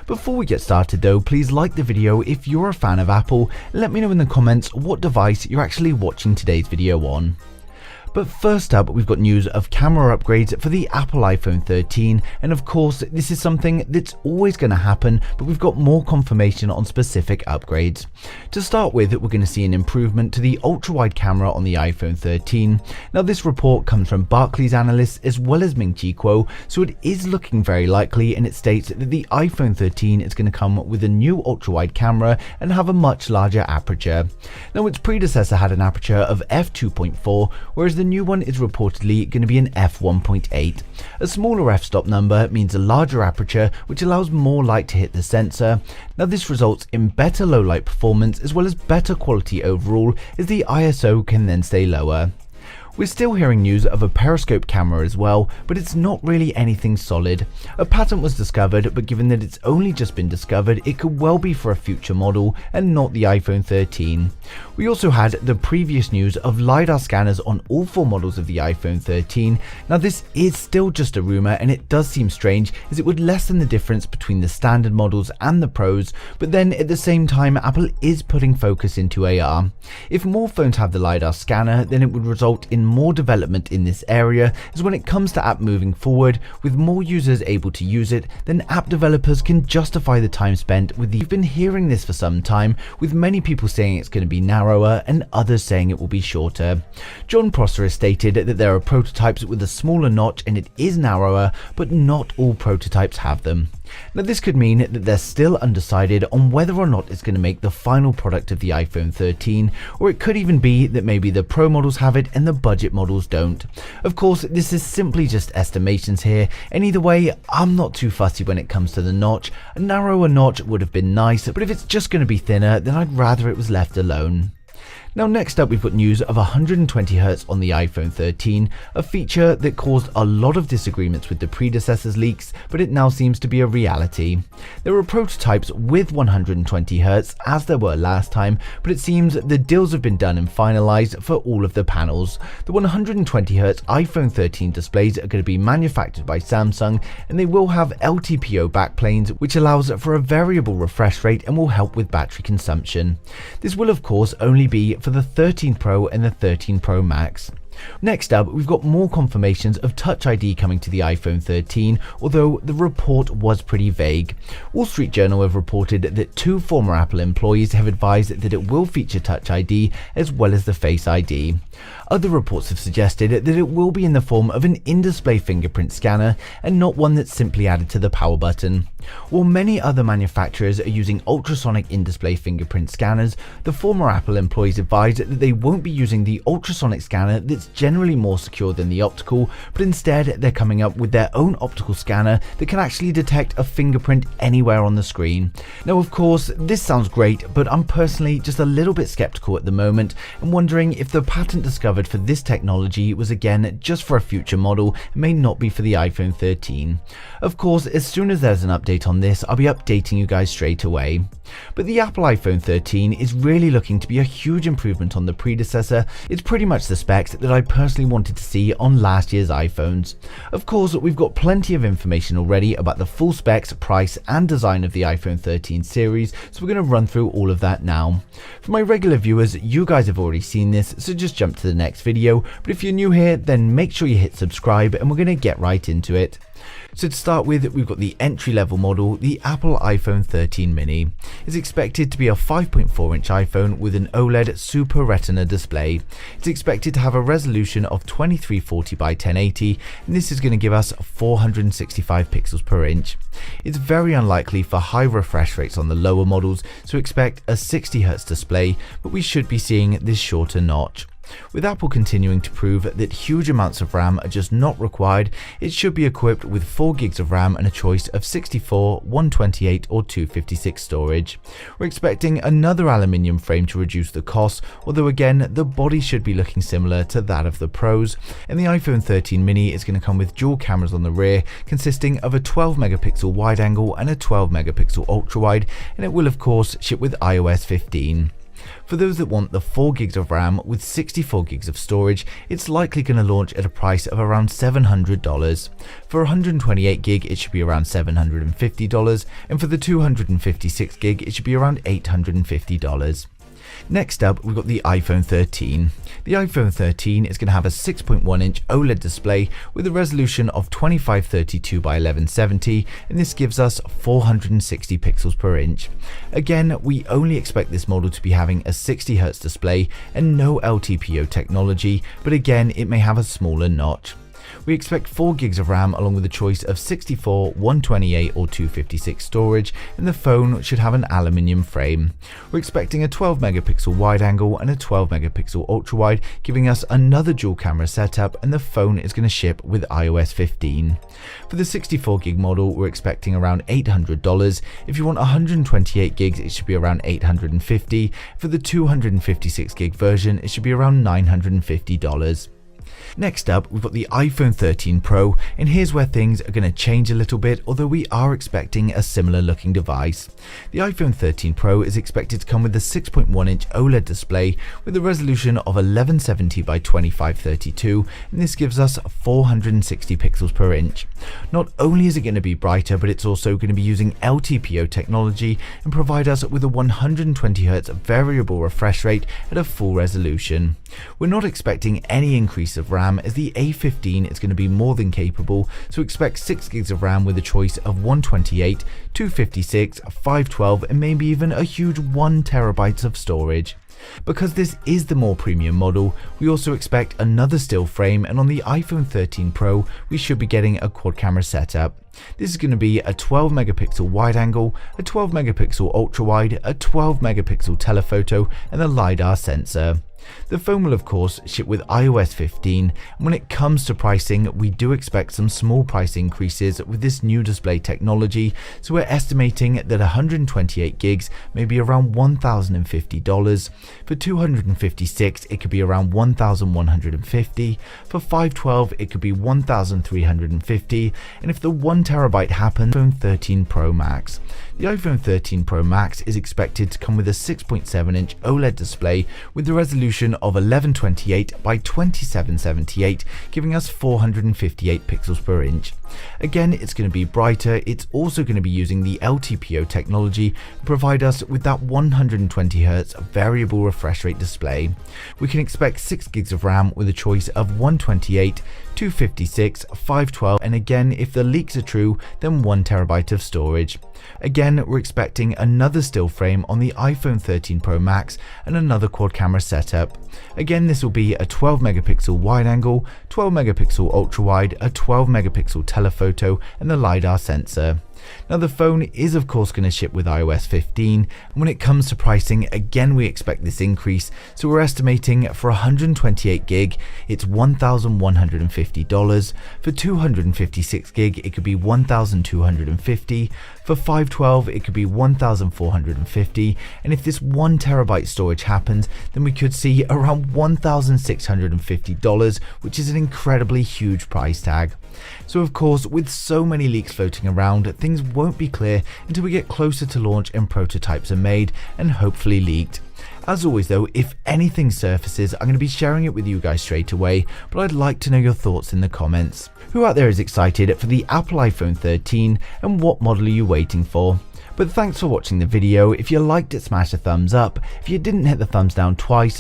Before we get started though, please like the video if you're a fan of Apple, and let me know in the comments what device you're actually watching today's video on. But first up, we've got news of camera upgrades for the Apple iPhone 13, and of course this is something that's always going to happen, but we've got more confirmation on specific upgrades. To start with, we're going to see an improvement to the ultra-wide camera on the iPhone 13. Now this report comes from Barclays analysts as well as Ming-Chi Kuo, so it is looking very likely, and it states that the iPhone 13 is going to come with a new ultra-wide camera and have a much larger aperture. Now its predecessor had an aperture of f2.4, whereas the new one is reportedly going to be an f1.8. A smaller f-stop number means a larger aperture, which allows more light to hit the sensor. Now this results in better low light performance as well as better quality overall, as the ISO can then stay lower. We're still hearing news of a periscope camera as well, but it's not really anything solid. A patent was discovered, but given that it's only just been discovered, it could well be for a future model and not the iPhone 13. We also had the previous news of LiDAR scanners on all 4 models of the iPhone 13. Now this is still just a rumor, and it does seem strange as it would lessen the difference between the standard models and the Pros, but then at the same time Apple is putting focus into AR. If more phones have the LiDAR scanner, then it would result in more development in this area, as when it comes to app moving forward, with more users able to use it, then app developers can justify the time spent with the. We've been hearing this for some time, with many people saying it's going to be narrower and others saying it will be shorter. John Prosser has stated that there are prototypes with a smaller notch and it is narrower, but not all prototypes have them. Now this could mean that they're still undecided on whether or not it's going to make the final product of the iPhone 13, or it could even be that maybe the Pro models have it and the budget models don't. Of course, this is simply just estimations here, and either way, I'm not too fussy when it comes to the notch. A narrower notch would have been nice, but if it's just going to be thinner, then I'd rather it was left alone. Now next up, we've got news of 120Hz on the iPhone 13, a feature that caused a lot of disagreements with the predecessor's leaks, but it now seems to be a reality. There were prototypes with 120Hz as there were last time, but it seems the deals have been done and finalized for all of the panels. The 120Hz iPhone 13 displays are going to be manufactured by Samsung, and they will have LTPO backplanes, which allows for a variable refresh rate and will help with battery consumption. This will of course only be for the 13 Pro and the 13 Pro Max. Next up, we've got more confirmations of Touch ID coming to the iPhone 13, although the report was pretty vague. Wall Street Journal have reported that 2 former Apple employees have advised that it will feature Touch ID as well as the Face ID. Other reports have suggested that it will be in the form of an in-display fingerprint scanner and not one that's simply added to the power button. While many other manufacturers are using ultrasonic in-display fingerprint scanners, the former Apple employees advised that they won't be using the ultrasonic scanner that's generally more secure than the optical, but instead they're coming up with their own optical scanner that can actually detect a fingerprint anywhere on the screen. Now of course, this sounds great, but I'm personally just a little bit skeptical at the moment and wondering if the patent discovered for this technology was again just for a future model and may not be for the iPhone 13. Of course, as soon as there's an update on this, I'll be updating you guys straight away. But the Apple iPhone 13 is really looking to be a huge improvement on the predecessor. It's pretty much the specs that I personally wanted to see on last year's iPhones. Of course, we've got plenty of information already about the full specs, price and design of the iPhone 13 series, so we're going to run through all of that now. For my regular viewers, you guys have already seen this, so just jump to the next video, but if you're new here, then make sure you hit subscribe and we're going to get right into it. So to start with, we've got the entry-level model, the Apple iPhone 13 mini. It's expected to be a 5.4-inch iPhone with an Oled Super Retina display. It's expected to have a resolution of 2340 by 1080, and this is going to give us 465 pixels per inch. It's very unlikely for high refresh rates on the lower models, so expect a 60Hz display, but we should be seeing this shorter notch. With Apple continuing to prove that huge amounts of RAM are just not required, it should be equipped with 4 gigs of RAM and a choice of 64, 128 or 256 storage. We're expecting another aluminium frame to reduce the cost, although again the body should be looking similar to that of the Pros, and the iPhone 13 mini is going to come with dual cameras on the rear consisting of a 12 megapixel wide angle and a 12 megapixel ultra wide, and it will of course ship with iOS 15. For those that want the 4 gigs of RAM with 64 gigs of storage, it's likely going to launch at a price of around $700. For 128 gig, it should be around $750, and for the 256 gig, it should be around $850. Next up, we've got the iPhone 13. The iPhone 13 is going to have a 6.1-inch OLED display with a resolution of 2532 by 1170, and this gives us 460 pixels per inch. Again, we only expect this model to be having a 60 Hz display and no LTPO technology, but again, it may have a smaller notch. We expect 4 gigs of RAM along with a choice of 64, 128 or 256 storage, and the phone should have an aluminium frame. We're expecting a 12 megapixel wide angle and a 12 megapixel ultra wide, giving us another dual camera setup, and the phone is going to ship with iOS 15. For the 64 gig model, we're expecting around $800. If you want 128 gigs, it should be around $850. For the 256 gig version, it should be around $950. Next up, we've got the iPhone 13 Pro, and here's where things are going to change a little bit, although we are expecting a similar looking device. The iPhone 13 Pro is expected to come with a 6.1-inch OLED display with a resolution of 1170 by 2532, and this gives us 460 pixels per inch. Not only is it going to be brighter, but it's also going to be using LTPO technology and provide us with a 120 Hz variable refresh rate at a full resolution. We're not expecting any increase of RAM, as the A15 is going to be more than capable, so expect 6 gigs of RAM with a choice of 128, 256, 512 and maybe even a huge 1 terabyte of storage. Because this is the more premium model, we also expect another still frame, and on the iPhone 13 Pro we should be getting a quad camera setup. This is going to be a 12 megapixel wide angle, a 12 megapixel ultra wide, a 12 megapixel telephoto and a LiDAR sensor. The phone will of course ship with iOS 15, and when it comes to pricing, we do expect some small price increases with this new display technology, so we're estimating that 128 gigs may be around $1,050. For 256 it could be around $1,150, for 512 it could be $1,350, and if the 1 terabyte happens, iPhone 13 Pro Max. The iPhone 13 Pro Max is expected to come with a 6.7-inch OLED display with the resolution of 1128 by 2778, giving us 458 pixels per inch. Again, it's going to be brighter. It's also going to be using the LTPO technology to provide us with that 120 Hz variable refresh rate display. We can expect 6 gigs of RAM with a choice of 128, 256, 512, and again, if the leaks are true, then 1 terabyte of storage. Again, we're expecting another still frame on the iPhone 13 Pro Max and another quad camera setup. Again, this will be a 12 megapixel wide angle, 12 megapixel ultra wide, a 12 megapixel telephoto and the LiDAR sensor. Now the phone is of course going to ship with iOS 15, and when it comes to pricing, again we expect this increase, so we're estimating for 128 gig it's $1,150, for 256 gig it could be $1,250, for 512 it could be $1,450, and if this 1 terabyte storage happens, then we could see around $1,650, which is an incredibly huge price tag. So of course, with so many leaks floating around, things won't be clear until we get closer to launch and prototypes are made and hopefully leaked. As always though, if anything surfaces, I'm going to be sharing it with you guys straight away, but I'd like to know your thoughts in the comments. Who out there is excited for the Apple iPhone 13, and what model are you waiting for? But thanks for watching the video. If you liked it, smash a thumbs up. If you didn't, hit the thumbs down twice.